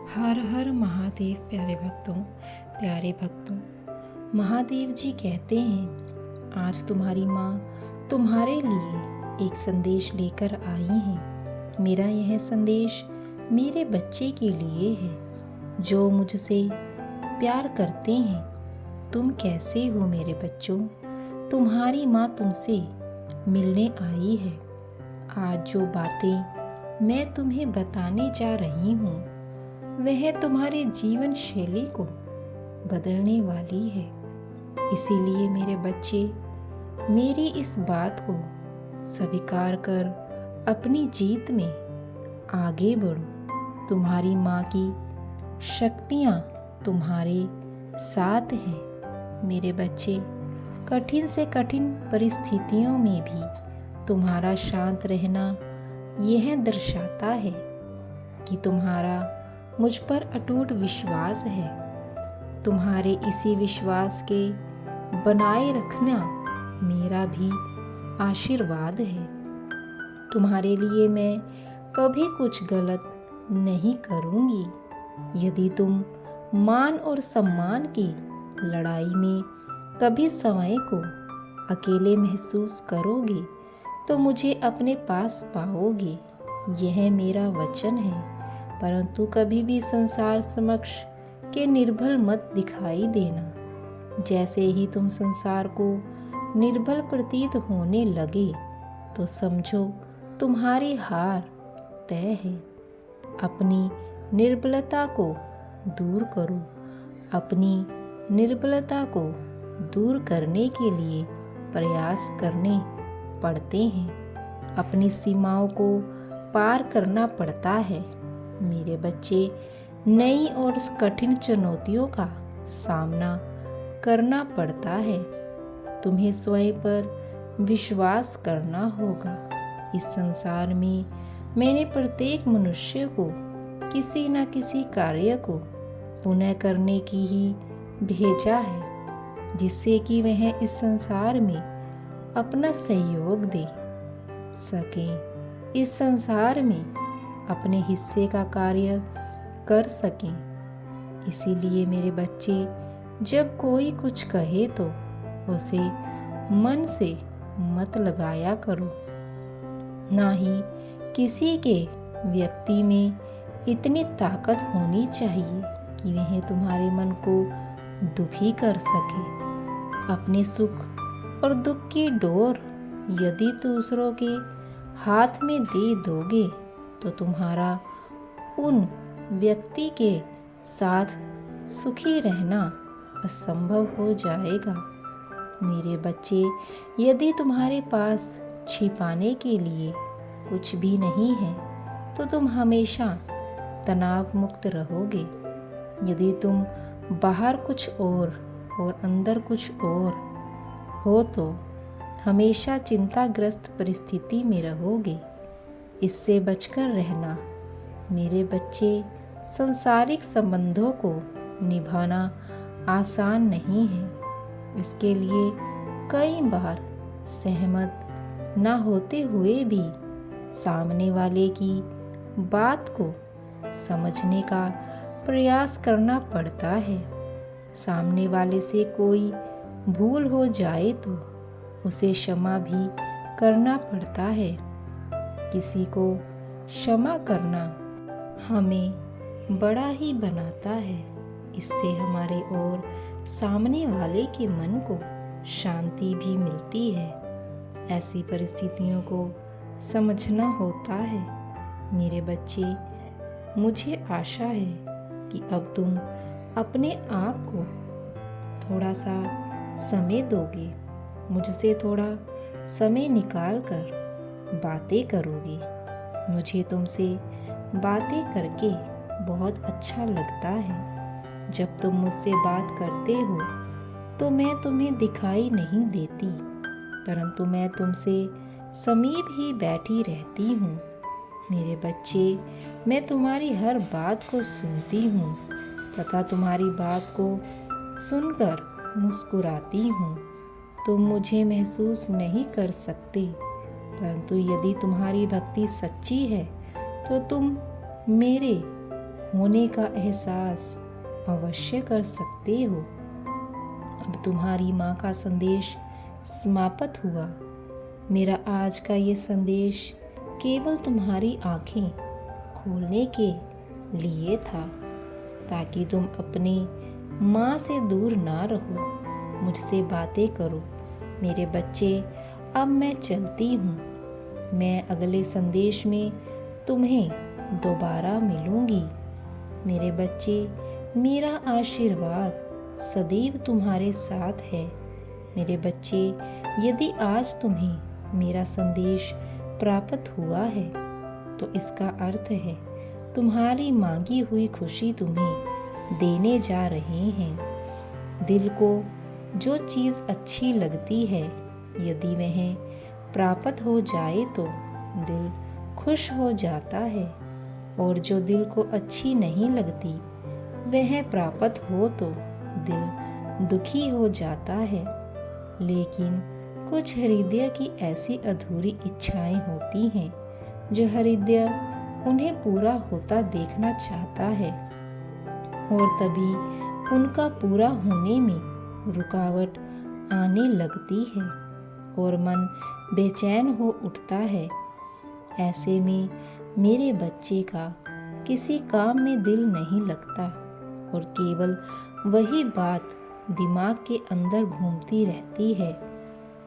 हर हर महादेव। प्यारे भक्तों, महादेव जी कहते हैं, आज तुम्हारी माँ तुम्हारे लिए एक संदेश लेकर आई है। मेरा यह संदेश मेरे बच्चे के लिए है, जो मुझसे प्यार करते हैं। तुम कैसे हो मेरे बच्चों? तुम्हारी माँ तुमसे मिलने आई है। आज जो बातें मैं तुम्हें बताने जा रही हूँ, वह तुम्हारे जीवन शैली को बदलने वाली है। इसीलिए मेरे बच्चे, मेरी इस बात को स्वीकार कर अपनी जीत में आगे बढ़ो। तुम्हारी माँ की शक्तियाँ तुम्हारे साथ हैं। मेरे बच्चे, कठिन से कठिन परिस्थितियों में भी तुम्हारा शांत रहना यह दर्शाता है कि तुम्हारा मुझ पर अटूट विश्वास है। तुम्हारे इसी विश्वास के बनाए रखना मेरा भी आशीर्वाद है। तुम्हारे लिए मैं कभी कुछ गलत नहीं करूँगी। यदि तुम मान और सम्मान की लड़ाई में कभी समय को अकेले महसूस करोगे, तो मुझे अपने पास पाओगे। यह मेरा वचन है। परंतु कभी भी संसार समक्ष के निर्बल मत दिखाई देना। जैसे ही तुम संसार को निर्बल प्रतीत होने लगे, तो समझो तुम्हारी हार तय है। अपनी निर्बलता को दूर करो। अपनी निर्बलता को दूर करने के लिए प्रयास करने पड़ते हैं। अपनी सीमाओं को पार करना पड़ता है। मेरे बच्चे, नई और कठिन चुनौतियों का सामना करना पड़ता है। तुम्हें स्वयं पर विश्वास करना होगा। इस संसार में मैंने प्रत्येक मनुष्य को किसी न किसी कार्य को पुनः करने की ही भेजा है, जिससे कि वह इस संसार में अपना सहयोग दे सके, इस संसार में अपने हिस्से का कार्य कर सकें। इसीलिए मेरे बच्चे, जब कोई कुछ कहे तो उसे मन से मत लगाया करो। ना ही किसी के व्यक्ति में इतनी ताकत होनी चाहिए कि वह तुम्हारे मन को दुखी कर सके। अपने सुख और दुख की डोर यदि दूसरों के हाथ में दे दोगे, तो तुम्हारा उन व्यक्ति के साथ सुखी रहना असंभव हो जाएगा। मेरे बच्चे, यदि तुम्हारे पास छिपाने के लिए कुछ भी नहीं है, तो तुम हमेशा तनाव मुक्त रहोगे। यदि तुम बाहर कुछ और अंदर कुछ और हो, तो हमेशा चिंताग्रस्त परिस्थिति में रहोगे। इससे बचकर रहना। मेरे बच्चे, सांसारिक संबंधों को निभाना आसान नहीं है। इसके लिए कई बार सहमत न होते हुए भी सामने वाले की बात को समझने का प्रयास करना पड़ता है। सामने वाले से कोई भूल हो जाए तो उसे क्षमा भी करना पड़ता है। किसी को क्षमा करना हमें बड़ा ही बनाता है। इससे हमारे और सामने वाले के मन को शांति भी मिलती है। ऐसी परिस्थितियों को समझना होता है। मेरे बच्चे, मुझे आशा है कि अब तुम अपने आप को थोड़ा सा समय दोगे। मुझसे थोड़ा समय निकाल कर बातें करोगे। मुझे तुमसे बातें करके बहुत अच्छा लगता है। जब तुम मुझसे बात करते हो, तो मैं तुम्हें दिखाई नहीं देती, परंतु मैं तुमसे समीप ही बैठी रहती हूँ। मेरे बच्चे, मैं तुम्हारी हर बात को सुनती हूँ तथा तुम्हारी बात को सुनकर मुस्कुराती हूँ। तुम मुझे महसूस नहीं कर सकते, परंतु यदि तुम्हारी भक्ति सच्ची है, तो तुम मेरे होने का एहसास अवश्य कर सकते हो। अब तुम्हारी माँ का संदेश समाप्त हुआ। मेरा आज का ये संदेश केवल तुम्हारी आंखें खोलने के लिए था, ताकि तुम अपनी माँ से दूर ना रहो, मुझसे बातें करो। मेरे बच्चे, अब मैं चलती हूँ। मैं अगले संदेश में तुम्हें दोबारा मिलूंगी। मेरे बच्चे, मेरा आशीर्वाद सदैव तुम्हारे साथ है। मेरे बच्चे, यदि आज तुम्हें मेरा संदेश प्राप्त हुआ है तो इसका अर्थ है तुम्हारी मांगी हुई खुशी तुम्हें देने जा रहे हैं। दिल को जो चीज़ अच्छी लगती है, यदि वह प्राप्त हो जाए तो दिल खुश हो जाता है, और जो दिल को अच्छी नहीं लगती वह प्राप्त हो तो दिल दुखी हो जाता है। लेकिन कुछ हृदय की ऐसी अधूरी इच्छाएं होती हैं जो हृदय उन्हें पूरा होता देखना चाहता है, और तभी उनका पूरा होने में रुकावट आने लगती है और मन बेचैन हो उठता है। ऐसे में मेरे बच्चे का किसी काम में दिल नहीं लगता और केवल वही बात दिमाग के अंदर घूमती रहती है।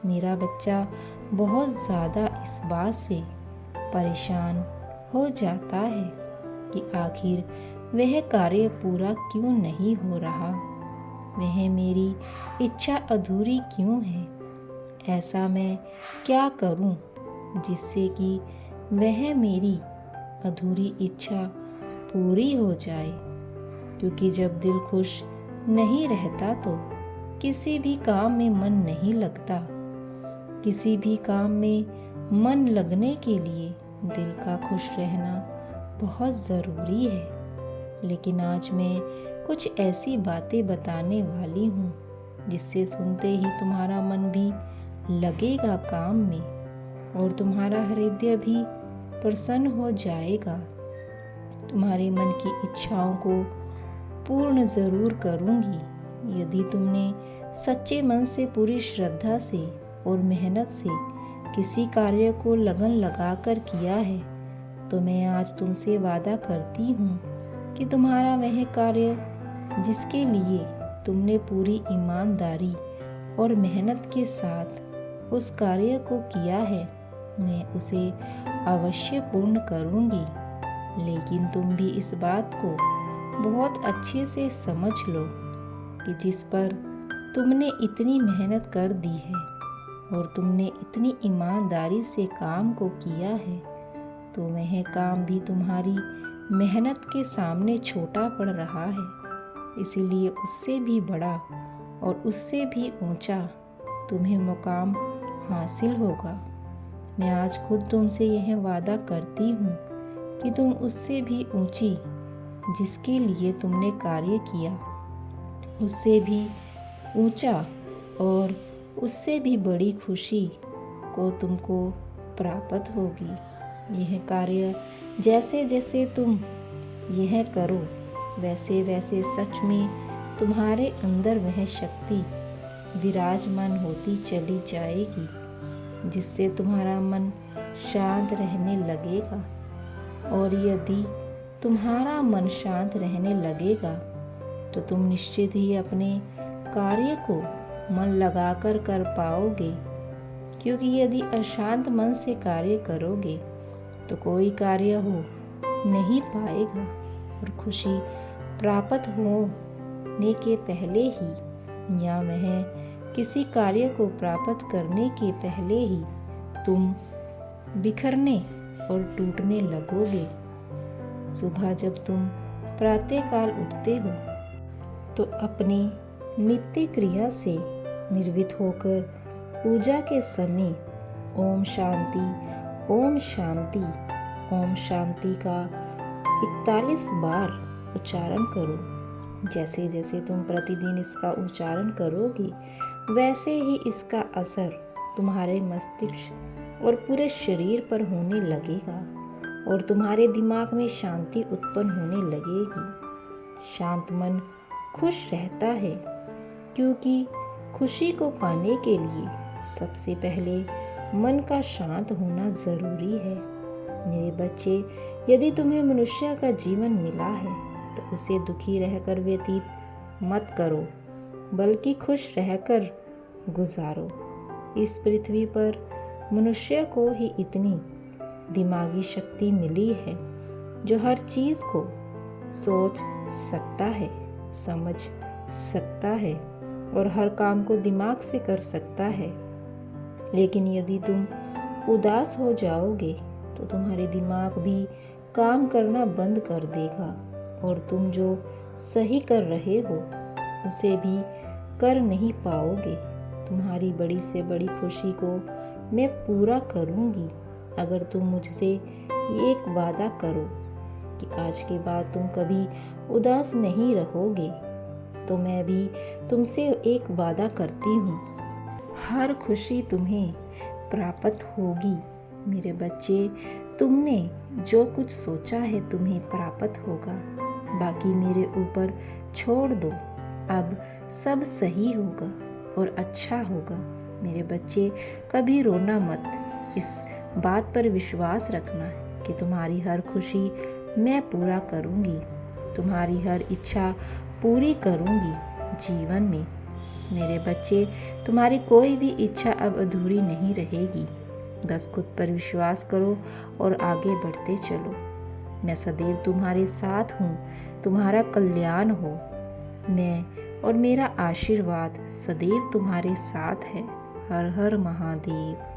मेरा बच्चा बहुत ज़्यादा इस बात से परेशान हो जाता है कि आखिर वह कार्य पूरा क्यों नहीं हो रहा, वह मेरी इच्छा अधूरी क्यों है। ऐसा मैं क्या करूं जिससे कि वह मेरी अधूरी इच्छा पूरी हो जाए, क्योंकि जब दिल खुश नहीं रहता तो किसी भी काम में मन नहीं लगता। किसी भी काम में मन लगने के लिए दिल का खुश रहना बहुत ज़रूरी है। लेकिन आज मैं कुछ ऐसी बातें बताने वाली हूँ जिससे सुनते ही तुम्हारा मन भी लगेगा काम में और तुम्हारा हृदय भी प्रसन्न हो जाएगा। तुम्हारे मन की इच्छाओं को पूर्ण ज़रूर करूँगी। यदि तुमने सच्चे मन से, पूरी श्रद्धा से और मेहनत से किसी कार्य को लगन लगाकर किया है तो मैं आज तुमसे वादा करती हूँ कि तुम्हारा वह कार्य जिसके लिए तुमने पूरी ईमानदारी और मेहनत के साथ उस कार्य को किया है, मैं उसे अवश्य पूर्ण करूँगी। लेकिन तुम भी इस बात को बहुत अच्छे से समझ लो कि जिस पर तुमने इतनी मेहनत कर दी है और तुमने इतनी ईमानदारी से काम को किया है, तो वह काम भी तुम्हारी मेहनत के सामने छोटा पड़ रहा है। इसीलिए उससे भी बड़ा और उससे भी ऊंचा तुम्हें मुकाम हासिल होगा। मैं आज खुद तुमसे यह वादा करती हूँ कि तुम उससे भी ऊंची, जिसके लिए तुमने कार्य किया, उससे भी ऊंचा और उससे भी बड़ी खुशी को तुमको प्राप्त होगी। यह कार्य जैसे जैसे तुम यह करो वैसे वैसे सच में तुम्हारे अंदर वह शक्ति विराजमान होती चली जाएगी, जिससे तुम्हारा मन शांत रहने लगेगा। और यदि तुम्हारा मन शांत रहने लगेगा तो तुम निश्चित ही अपने कार्य को मन लगाकर कर पाओगे, क्योंकि यदि अशांत मन से कार्य करोगे तो कोई कार्य हो नहीं पाएगा और खुशी प्राप्त होने के पहले ही या वह किसी कार्य को प्राप्त करने के पहले ही तुम बिखरने और टूटने लगोगे। सुबह जब तुम प्रातःकाल उठते हो तो अपनी नित्य क्रिया से निर्वित होकर पूजा के समय ओम शांति, ओम शांति, ओम शांति का 41 बार उच्चारण करो। जैसे जैसे तुम प्रतिदिन इसका उच्चारण करोगे वैसे ही इसका असर तुम्हारे मस्तिष्क और पूरे शरीर पर होने लगेगा और तुम्हारे दिमाग में शांति उत्पन्न होने लगेगी। शांत मन खुश रहता है, क्योंकि खुशी को पाने के लिए सबसे पहले मन का शांत होना ज़रूरी है। मेरे बच्चे, यदि तुम्हें मनुष्य का जीवन मिला है तो उसे दुखी रहकर व्यतीत मत करो, बल्कि खुश रहकर गुजारो। इस पृथ्वी पर मनुष्य को ही इतनी दिमागी शक्ति मिली है जो हर चीज़ को सोच सकता है, समझ सकता है और हर काम को दिमाग से कर सकता है। लेकिन यदि तुम उदास हो जाओगे तो तुम्हारे दिमाग भी काम करना बंद कर देगा और तुम जो सही कर रहे हो उसे भी कर नहीं पाओगे। तुम्हारी बड़ी से बड़ी खुशी को मैं पूरा करूँगी अगर तुम मुझसे एक वादा करो कि आज के बाद तुम कभी उदास नहीं रहोगे। तो मैं भी तुमसे एक वादा करती हूँ, हर खुशी तुम्हें प्राप्त होगी। मेरे बच्चे, तुमने जो कुछ सोचा है तुम्हें प्राप्त होगा, बाकी मेरे ऊपर छोड़ दो। अब सब सही होगा और अच्छा होगा। मेरे बच्चे, कभी रोना मत। इस बात पर विश्वास रखना कि तुम्हारी हर खुशी मैं पूरा करूँगी, तुम्हारी हर इच्छा पूरी करूँगी जीवन में। मेरे बच्चे, तुम्हारी कोई भी इच्छा अब अधूरी नहीं रहेगी। बस खुद पर विश्वास करो और आगे बढ़ते चलो। मैं सदैव तुम्हारे साथ हूँ, तुम्हारा कल्याण हो। मैं और मेरा आशीर्वाद सदैव तुम्हारे साथ है। हर हर महादेव।